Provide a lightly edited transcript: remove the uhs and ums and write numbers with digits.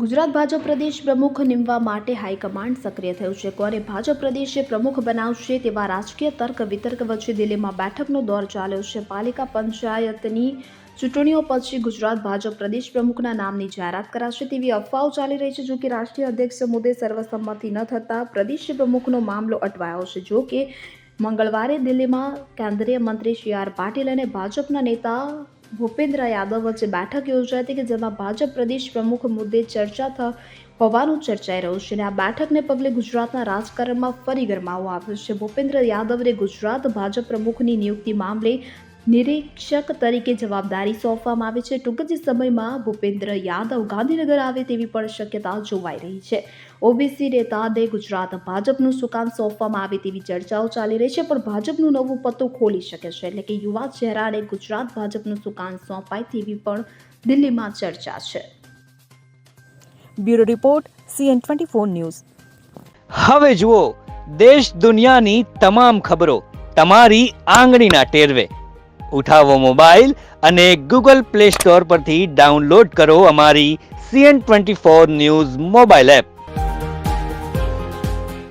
ગુજરાત ભાજપ પ્રદેશ પ્રમુખ નિમવા માટે હાઈકમાન્ડ સક્રિય થયું છે. કોને ભાજપ પ્રદેશ પ્રમુખ બનાવશે તેવા રાજકીય તર્ક વિતર્ક વચ્ચે દિલ્હીમાં બેઠકનો દોર ચાલ્યો છે. પાલિકા પંચાયતની ચૂંટણીઓ પછી ગુજરાત ભાજપ પ્રદેશ પ્રમુખના નામની જાહેરાત કરાશે તેવી અફવાઓ ચાલી રહી છે. જો કે રાષ્ટ્રીય અધ્યક્ષ મુદ્દે સર્વસંમતિ ન થતા પ્રદેશ પ્રમુખનો મામલો અટવાયો છે. જો કે મંગળવારે દિલ્હીમાં કેન્દ્રીય મંત્રી સી.આર. પાટીલ અને ભાજપના નેતા ભૂપેન્દ્ર યાદવ વચ્ચે બેઠક યોજાઈ હતી કે જેમાં ભાજપ પ્રદેશ પ્રમુખ મુદ્દે ચર્ચા હોવાનું ચર્ચાઈ રહ્યું છે. અને આ બેઠકને પગલે ગુજરાતના રાજકારણમાં ફરી ગરમાવો આવ્યો છે. ભૂપેન્દ્ર યાદવને ગુજરાત ભાજપ પ્રમુખની નિયુક્તિ મામલે નિરીક્ષક તરીકે જવાબદારી સોંપવામાં આવી છે. ટૂંક જ સમયમાં ભૂપેન્દ્ર યાદવ ગાંધીનગર આવે તેવી પણ શક્યતા જોવાઈ રહી છે. ઓબીસી નેતાને ગુજરાત ભાજપનું સુકાન સોંપવામાં આવે તેવી ચર્ચાઓ ચાલી રહી છે, પણ ભાજપનું નવું પત્તું ખોલી શકે છે. એટલે કે યુવા ચહેરાને ગુજરાત ભાજપનું સુકાન સોંપાય તેવી પણ દિલ્હીમાં ચર્ચા છે. Bureau report CN24 news. હવે જુઓ દેશ દુનિયાની તમામ ખબરો તમારી આંગળીના ટેરવે. ઉઠાવો મોબાઈલ અને Google Play Store પરથી ડાઉનલોડ કરો અમારી CN24 ન્યૂઝ મોબાઈલ એપ.